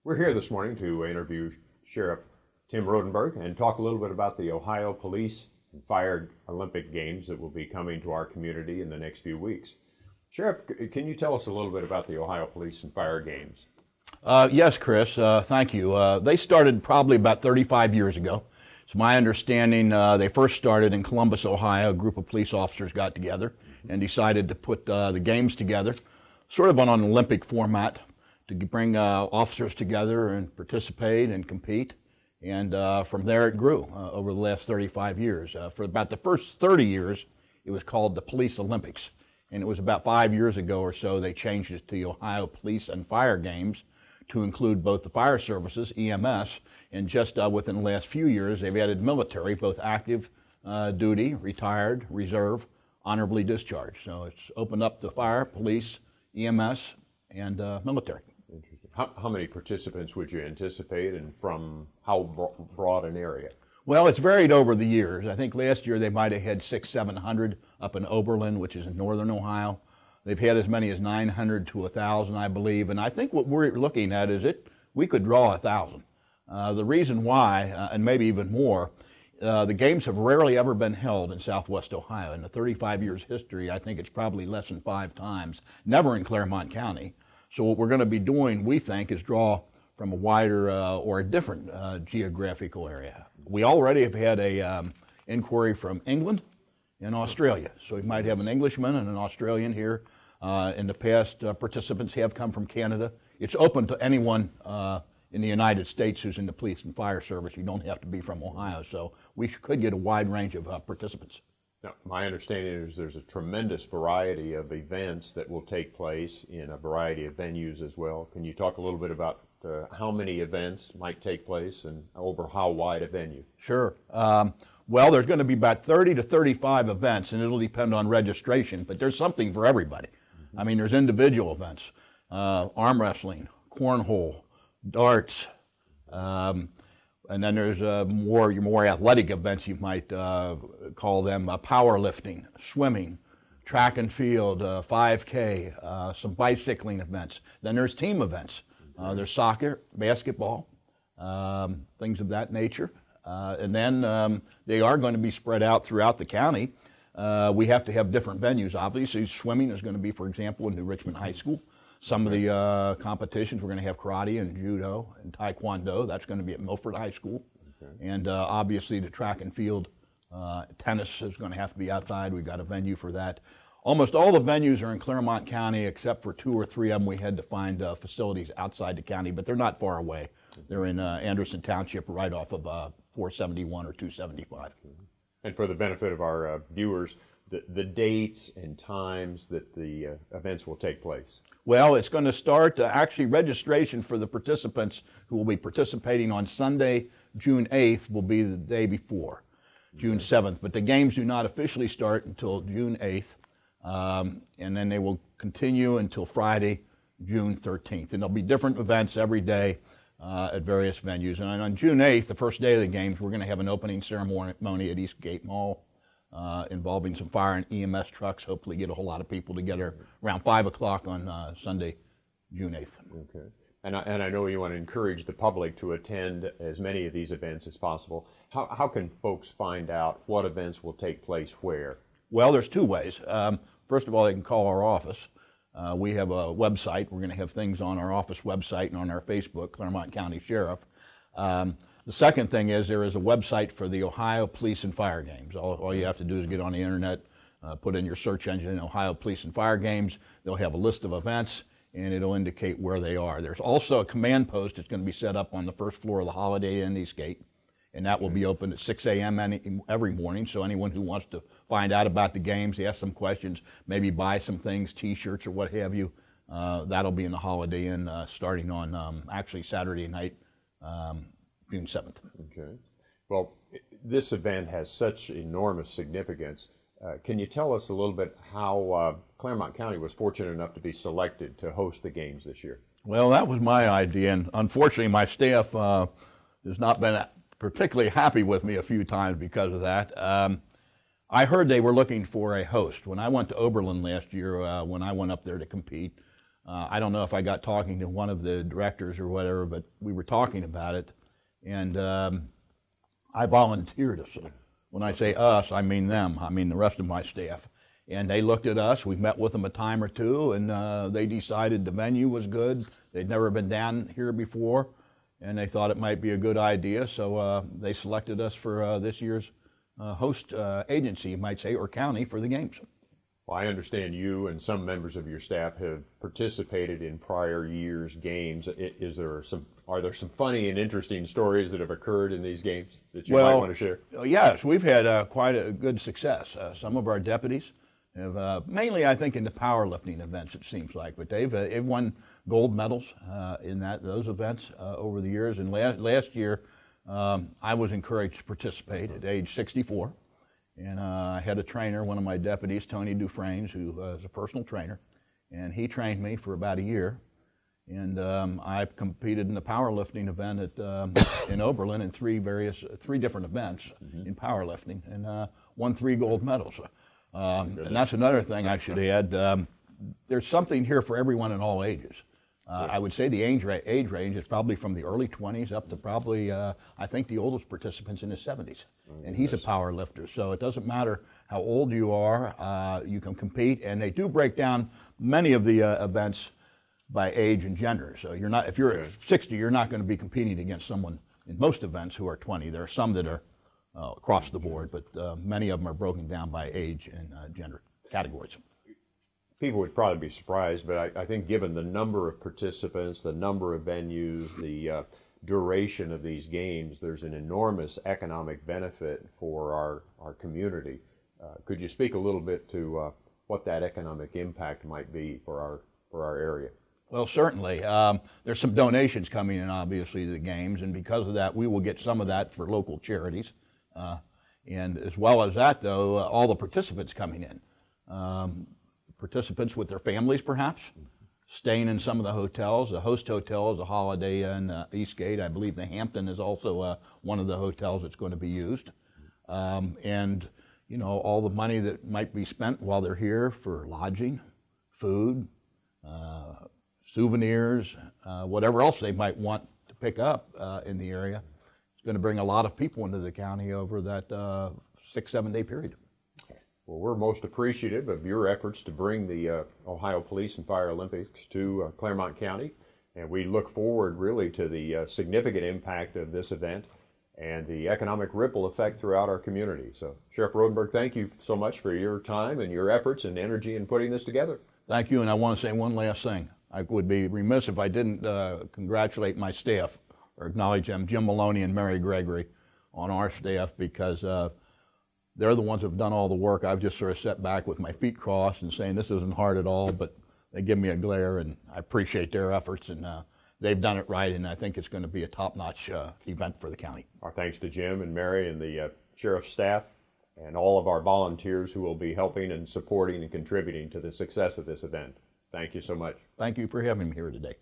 We're here this morning to interview Sheriff Tim Rodenberg and talk a little bit about the Ohio Police and Fire Olympic Games that will be coming to our community in the next few weeks. Sheriff, can you tell us a little bit about the Ohio Police and Fire Games? Yes, Chris, thank you. They started probably about 35 years ago. It's my understanding they first started in Columbus, Ohio. A group of police officers got together and decided to put the games together, sort of on an Olympic format, to bring officers together and participate and compete. And from there it grew over the last 35 years. For about the first 30 years, it was called the Police Olympics. And it was about 5 years ago or so they changed it to the Ohio Police and Fire Games to include both the fire services, EMS, and just within the last few years they've added military, both active duty, retired, reserve, honorably discharged. So it's opened up to fire, police, EMS, and military. Interesting. How many participants would you anticipate, and from how broad an area? Well, it's varied over the years. I think last year they might have had 600-700 up in Oberlin, which is in northern Ohio. They've had as many as 900 to 1,000, I believe. And I think what we're looking at is we could draw 1,000. The reason why, and maybe even more, the games have rarely ever been held in Southwest Ohio. In the 35 years history, I think it's probably less than 5 times, never in Clermont County. So what we're going to be doing, we think, is draw from a wider or a different geographical area. We already have had a inquiry from England and Australia. So we might have an Englishman and an Australian here. In the past, participants have come from Canada. It's open to anyone in the United States who's in the police and fire service. You don't have to be from Ohio. So we could get a wide range of participants. Now, my understanding is there's a tremendous variety of events that will take place in a variety of venues as well. Can you talk a little bit about how many events might take place and over how wide a venue? Sure. Well, there's going to be about 30 to 35 events, and it'll depend on registration, but there's something for everybody. Mm-hmm. I mean, there's individual events, arm wrestling, cornhole, darts, and then there's more athletic events, you might call them, powerlifting, swimming, track and field, 5K, some bicycling events. Then there's team events. There's soccer, basketball, things of that nature. And then they are going to be spread out throughout the county. We have to have different venues, obviously. Swimming is going to be, for example, in New Richmond High School. Some of the competitions, we're going to have karate and judo and taekwondo. That's going to be at Milford High School. Okay. And obviously the track and field, tennis is going to have to be outside. We've got a venue for that. Almost all the venues are in Clermont County, except for 2 or 3 of them we had to find facilities outside the county, but they're not far away. They're in Anderson Township, right off of 471 or 275. And for the benefit of our viewers, the dates and times that the events will take place? Well, it's going to start, actually registration for the participants who will be participating on Sunday, June 8th, will be the day before, June 7th. But the games do not officially start until June 8th. And then they will continue until Friday, June 13th. And there'll be different events every day at various venues. And on June 8th, the first day of the games, we're going to have an opening ceremony at Eastgate Mall involving some fire and EMS trucks. Hopefully get a whole lot of people together around 5 o'clock on Sunday, June 8th. Okay. And I know you want to encourage the public to attend as many of these events as possible. How can folks find out what events will take place where? Well, there's 2 ways. First of all, they can call our office. We have a website. We're going to have things on our office website and on our Facebook, Clermont County Sheriff. The second thing is there is a website for the Ohio Police and Fire Games. All you have to do is get on the internet, put in your search engine, Ohio Police and Fire Games. They'll have a list of events, and it'll indicate where they are. There's also a command post that's going to be set up on the first floor of the Holiday Inn Eastgate, and that will be open at 6 a.m. every morning, so anyone who wants to find out about the games, ask some questions, maybe buy some things, T-shirts or what have you, that'll be in the Holiday Inn starting on actually Saturday night, June 7th. Okay. Well, this event has such enormous significance. Can you tell us a little bit how Clermont County was fortunate enough to be selected to host the games this year? Well, that was my idea, and unfortunately my staff has not been particularly happy with me a few times because of that. I heard they were looking for a host. When I went to Oberlin last year, when I went up there to compete, I don't know if I got talking to one of the directors or whatever, but we were talking about it, and I volunteered us. When I say us, I mean them. I mean the rest of my staff. And they looked at us. We met with them a time or two, and they decided the venue was good. They'd never been down here before, and they thought it might be a good idea. So they selected us for this year's host agency, you might say, or county for the games. Well, I understand you and some members of your staff have participated in prior years' games. Are there some funny and interesting stories that have occurred in these games that you might want to share? Yes, we've had quite a good success. Some of our deputies have, mainly I think in the powerlifting events it seems like, but they've won gold medals in those events over the years. And last year I was encouraged to participate at age 64. And I had a trainer, one of my deputies, Tony Dufresne, who is a personal trainer, and he trained me for about a year. And I competed in the powerlifting event in Oberlin in three different events in powerlifting, and won 3 gold medals. And that's another thing I should add. There's something here for everyone in all ages. I would say the age range is probably from the early 20s up to probably, I think the oldest participant's in his 70s. And he's a power lifter, so it doesn't matter how old you are, you can compete. And they do break down many of the events by age and gender. So if you're at 60, you're not going to be competing against someone in most events who are 20. There are some that are across the board, but many of them are broken down by age and gender categories. People would probably be surprised, but I think given the number of participants, the number of venues, the duration of these games, there's an enormous economic benefit for our community. Could you speak a little bit to what that economic impact might be for our area? Well, certainly. There's some donations coming in, obviously, to the games, and because of that, we will get some of that for local charities. And as well as that, though, all the participants coming in. Participants with their families, perhaps, staying in some of the hotels. The host hotel is a Holiday Inn Eastgate. I believe the Hampton is also one of the hotels that's going to be used. And, all the money that might be spent while they're here for lodging, food, souvenirs, whatever else they might want to pick up in the area. It's going to bring a lot of people into the county over that 6-7 day period. Well, we're most appreciative of your efforts to bring the Ohio Police and Fire Olympics to Clermont County, and we look forward really to the significant impact of this event and the economic ripple effect throughout our community. So, Sheriff Rodenberg, thank you so much for your time and your efforts and energy in putting this together. Thank you, and I want to say one last thing. I would be remiss if I didn't congratulate my staff or acknowledge them, Jim Maloney and Mary Gregory, on our staff, because they're the ones who have done all the work. I've just sort of sat back with my feet crossed and saying this isn't hard at all, but they give me a glare, and I appreciate their efforts, and they've done it right, and I think it's going to be a top-notch event for the county. Our thanks to Jim and Mary and the sheriff's staff and all of our volunteers who will be helping and supporting and contributing to the success of this event. Thank you so much. Thank you for having me here today.